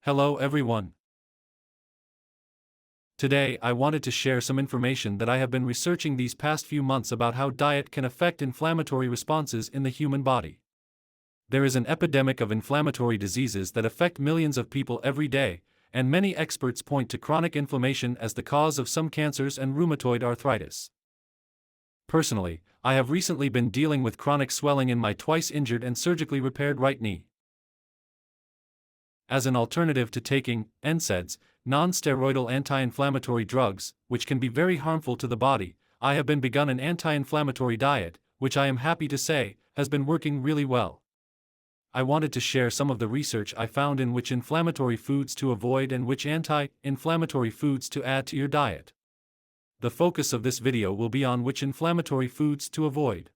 Hello everyone. Today I wanted to share some information that I have been researching these past few months about how diet can affect inflammatory responses in the human body. There is an epidemic of inflammatory diseases that affect millions of people every day, and many experts point to chronic inflammation as the cause of some cancers and rheumatoid arthritis. Personally, I have recently been dealing with chronic swelling in my twice injured and surgically repaired right knee. As an alternative to taking NSAIDs, non-steroidal anti-inflammatory drugs, which can be very harmful to the body, I have begun an anti-inflammatory diet, which I am happy to say, has been working really well. I wanted to share some of the research I found in which inflammatory foods to avoid and which anti-inflammatory foods to add to your diet. The focus of this video will be on which inflammatory foods to avoid.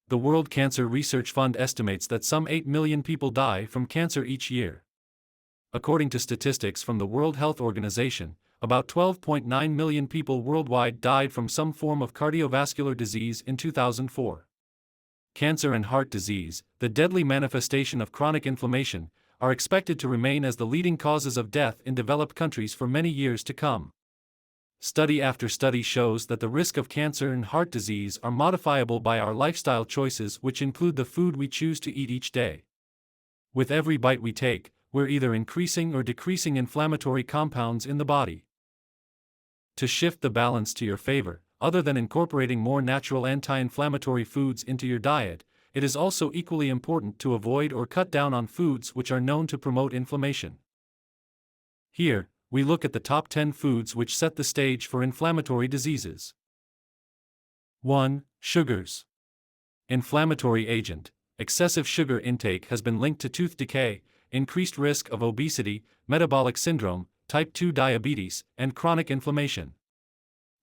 The World Cancer Research Fund estimates that some 8 million people die from cancer each year. According to statistics from the World Health Organization, about 12.9 million people worldwide died from some form of cardiovascular disease in 2004. Cancer and heart disease, the deadly manifestation of chronic inflammation, are expected to remain as the leading causes of death in developed countries for many years to come. Study after study shows that the risk of cancer and heart disease are modifiable by our lifestyle choices, which include the food we choose to eat each day. With every bite we take, we're either increasing or decreasing inflammatory compounds in the body. To shift the balance to your favor, other than incorporating more natural anti-inflammatory foods into your diet, it is also equally important to avoid or cut down on foods which are known to promote inflammation. Here, we look at the top 10 foods which set the stage for inflammatory diseases. 1. Sugars. Inflammatory agent. Excessive sugar intake has been linked to tooth decay, increased risk of obesity, metabolic syndrome, type 2 diabetes, and chronic inflammation.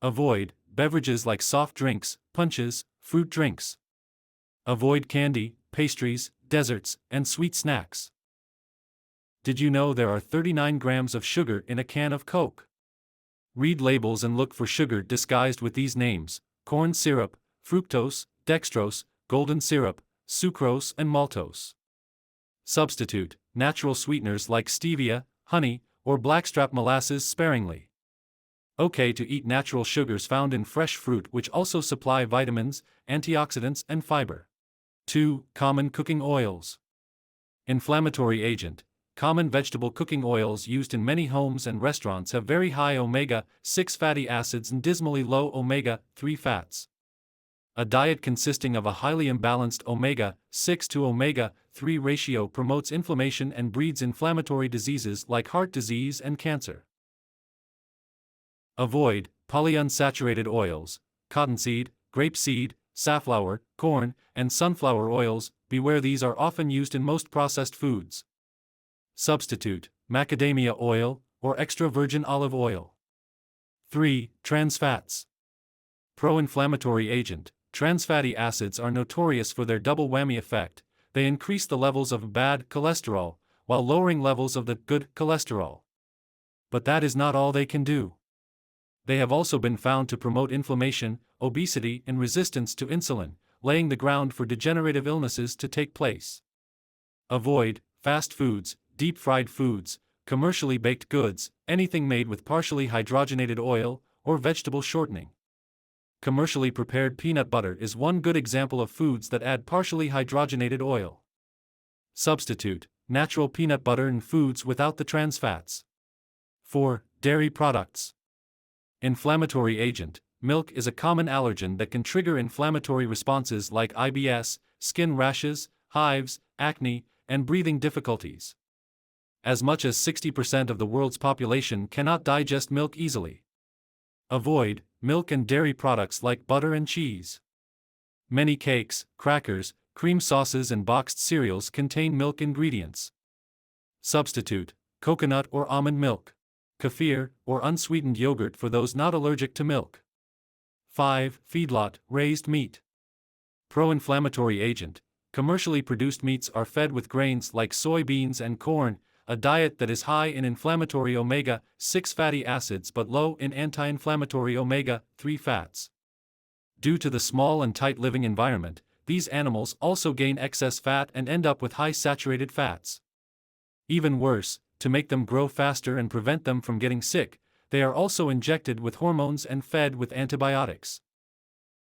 Avoid beverages like soft drinks, punches, fruit drinks. Avoid candy, pastries, desserts, and sweet snacks. Did you know there are 39 grams of sugar in a can of Coke? Read labels and look for sugar disguised with these names: corn syrup, fructose, dextrose, golden syrup, sucrose, and maltose. Substitute natural sweeteners like stevia, honey, or blackstrap molasses sparingly. Okay to eat natural sugars found in fresh fruit, which also supply vitamins, antioxidants, and fiber. 2. Common cooking oils. Inflammatory agent. Common vegetable cooking oils used in many homes and restaurants have very high omega-6 fatty acids and dismally low omega-3 fats. A diet consisting of a highly imbalanced omega-6 to omega-3 ratio promotes inflammation and breeds inflammatory diseases like heart disease and cancer. Avoid polyunsaturated oils, cottonseed, grapeseed, safflower, corn, and sunflower oils. Beware, these are often used in most processed foods. Substitute macadamia oil or extra virgin olive oil. 3. Trans fats. Pro-inflammatory agent. Trans fatty acids are notorious for their double whammy effect. They increase the levels of bad cholesterol while lowering levels of the good cholesterol. But that is not all they can do. They have also been found to promote inflammation, obesity, and resistance to insulin, laying the ground for degenerative illnesses to take place. Avoid fast foods, deep-fried foods, commercially baked goods, anything made with partially hydrogenated oil, or vegetable shortening. Commercially prepared peanut butter is one good example of foods that add partially hydrogenated oil. Substitute natural peanut butter in foods without the trans fats. 4. Dairy products. Inflammatory agent. Milk is a common allergen that can trigger inflammatory responses like IBS, skin rashes, hives, acne, and breathing difficulties. As much as 60% of the world's population cannot digest milk easily. Avoid milk and dairy products like butter and cheese. Many cakes, crackers, cream sauces, and boxed cereals contain milk ingredients. Substitute coconut or almond milk, kefir, or unsweetened yogurt for those not allergic to milk. 5. Feedlot raised meat. Pro-inflammatory agent. Commercially produced meats are fed with grains like soybeans and corn, a diet that is high in inflammatory omega-6 fatty acids but low in anti-inflammatory omega-3 fats. Due to the small and tight living environment, these animals also gain excess fat and end up with high saturated fats. Even worse, to make them grow faster and prevent them from getting sick. They are also injected with hormones and fed with antibiotics.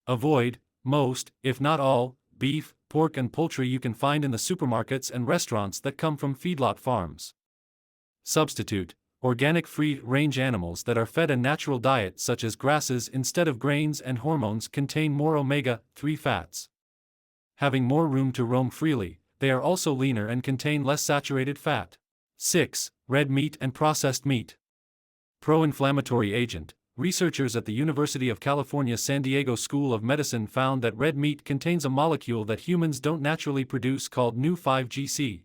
Avoid most, if not all, beef, pork and poultry you can find in the supermarkets and restaurants that come from feedlot farms. Substitute organic free-range animals that are fed a natural diet such as grasses instead of grains and hormones contain more omega-3 fats. Having more room to roam freely, they are also leaner and contain less saturated fat. 6. Red meat and processed meat. Pro-inflammatory agent. Researchers at the University of California San Diego School of Medicine found that red meat contains a molecule that humans don't naturally produce called ndungsreichste.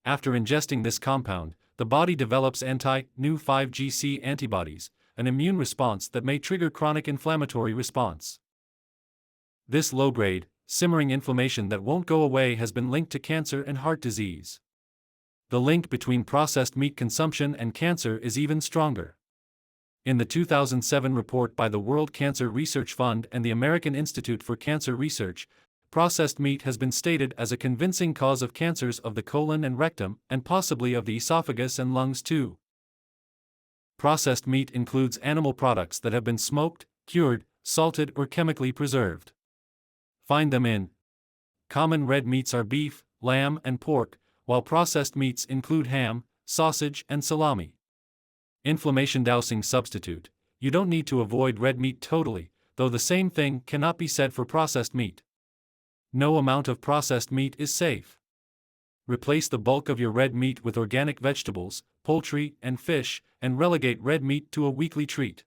After ingesting this compound, the body develops anti-ndungsreichste antibodies, an immune response that may trigger chronic inflammatory response. This low-grade, simmering inflammation that won't go away has been linked to cancer and heart disease. The link between processed meat consumption and cancer is even stronger. In the 2007 report by the World Cancer Research Fund and the American Institute for Cancer Research, processed meat has been stated as a convincing cause of cancers of the colon and rectum, and possibly of the esophagus and lungs too. Processed meat includes animal products that have been smoked, cured, salted or chemically preserved. Find them in. Common red meats are beef, lamb and pork, while processed meats include ham, sausage and salami. Inflammation-dousing substitute. You don't need to avoid red meat totally, though the same thing cannot be said for processed meat. No amount of processed meat is safe. Replace the bulk of your red meat with organic vegetables, poultry, and fish, and relegate red meat to a weekly treat.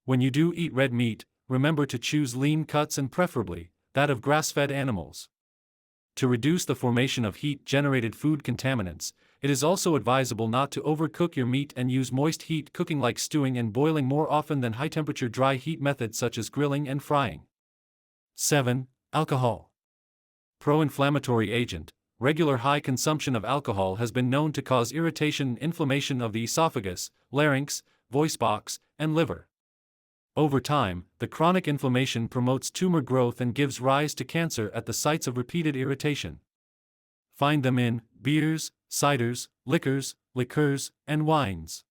When you do eat red meat, remember to choose lean cuts and preferably, that of grass-fed animals. To reduce the formation of heat-generated food contaminants, it is also advisable not to overcook your meat and use moist heat cooking like stewing and boiling more often than high-temperature dry heat methods such as grilling and frying. 7. Alcohol. Pro-inflammatory agent. Regular high consumption of alcohol has been known to cause irritation and inflammation of the esophagus, larynx, voice box, and liver. Over time, the chronic inflammation promotes tumor growth and gives rise to cancer at the sites of repeated irritation. Find them in beers, ciders, liqueurs, and wines.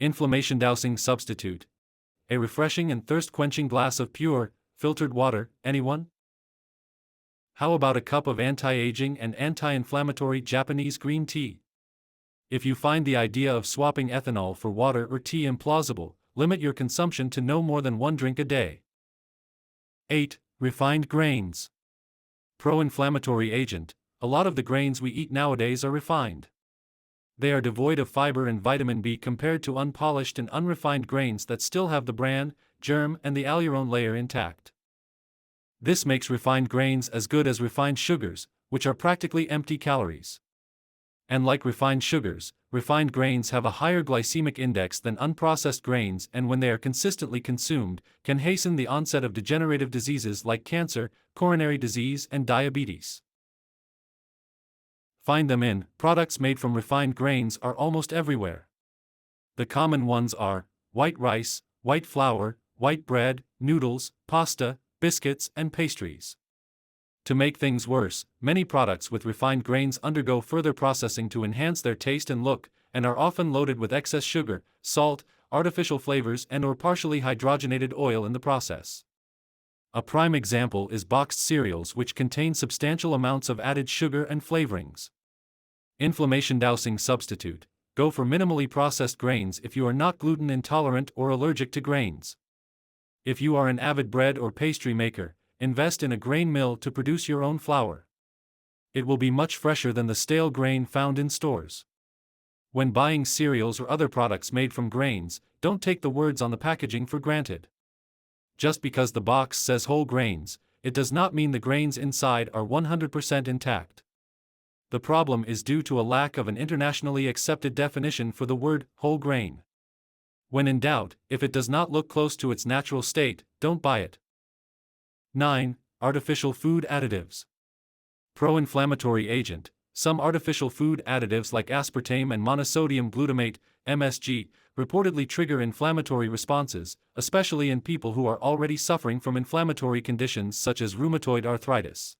Inflammation-dousing substitute. A refreshing and thirst-quenching glass of pure, filtered water, anyone? How about a cup of anti-aging and anti-inflammatory Japanese green tea? If you find the idea of swapping ethanol for water or tea implausible, limit your consumption to no more than 1 drink a day. 8. Refined grains. Pro-inflammatory agent. A lot of the grains we eat nowadays are refined. They are devoid of fiber and vitamin B compared to unpolished and unrefined grains that still have the bran, germ, and the allurone layer intact. This makes refined grains as good as refined sugars, which are practically empty calories. And like refined sugars, refined grains have a higher glycemic index than unprocessed grains, and when they are consistently consumed, can hasten the onset of degenerative diseases like cancer, coronary disease, and diabetes. Find them in. Products made from refined grains are almost everywhere. The common ones are white rice, white flour, white bread, noodles, pasta, biscuits, and pastries. To make things worse, many products with refined grains undergo further processing to enhance their taste and look, and are often loaded with excess sugar, salt, artificial flavors, and/or partially hydrogenated oil in the process. A prime example is boxed cereals, which contain substantial amounts of added sugar and flavorings. Inflammation-dousing substitute. Go for minimally processed grains if you are not gluten intolerant or allergic to grains. If you are an avid bread or pastry maker, invest in a grain mill to produce your own flour. It will be much fresher than the stale grain found in stores. When buying cereals or other products made from grains, don't take the words on the packaging for granted. Just because the box says whole grains, it does not mean the grains inside are 100% intact. The problem is due to a lack of an internationally accepted definition for the word whole grain. When in doubt, if it does not look close to its natural state, don't buy it. 9. Artificial food additives. Pro-inflammatory agent. Some artificial food additives like aspartame and monosodium glutamate, MSG, reportedly trigger inflammatory responses, especially in people who are already suffering from inflammatory conditions such as rheumatoid arthritis.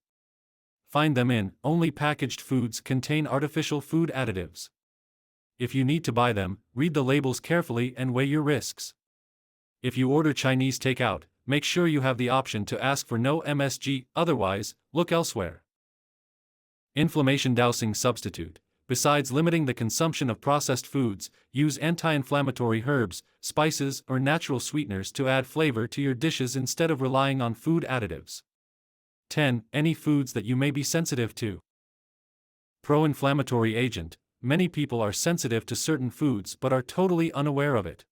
Find them in. Only packaged foods contain artificial food additives. If you need to buy them, read the labels carefully and weigh your risks. If you order Chinese takeout, make sure you have the option to ask for no MSG, otherwise, look elsewhere. Inflammation dousing substitute. Besides limiting the consumption of processed foods, use anti-inflammatory herbs, spices, or natural sweeteners to add flavor to your dishes instead of relying on food additives. 10. Any foods that you may be sensitive to. Pro-inflammatory agent. Many people are sensitive to certain foods but are totally unaware of it.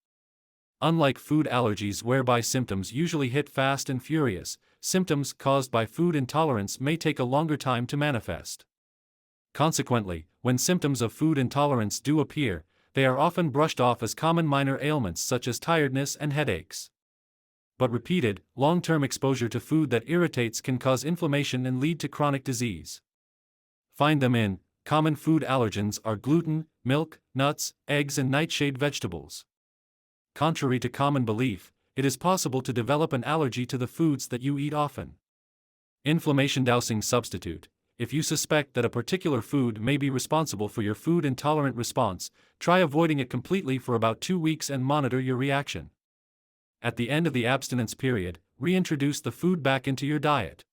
Unlike food allergies whereby symptoms usually hit fast and furious, symptoms caused by food intolerance may take a longer time to manifest. Consequently, when symptoms of food intolerance do appear, they are often brushed off as common minor ailments such as tiredness and headaches. But repeated, long-term exposure to food that irritates can cause inflammation and lead to chronic disease. Find them in. Common food allergens are gluten, milk, nuts, eggs, and nightshade vegetables. Contrary to common belief, it is possible to develop an allergy to the foods that you eat often. Inflammation dousing substitute. If you suspect that a particular food may be responsible for your food intolerant response, try avoiding it completely for about 2 weeks and monitor your reaction. At the end of the abstinence period, reintroduce the food back into your diet.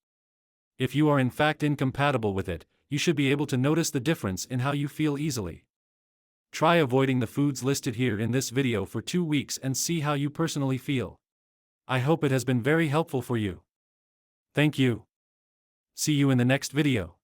If you are in fact incompatible with it, you should be able to notice the difference in how you feel easily. Try avoiding the foods listed here in this video for 2 weeks and see how you personally feel. I hope it has been very helpful for you. Thank you. See you in the next video.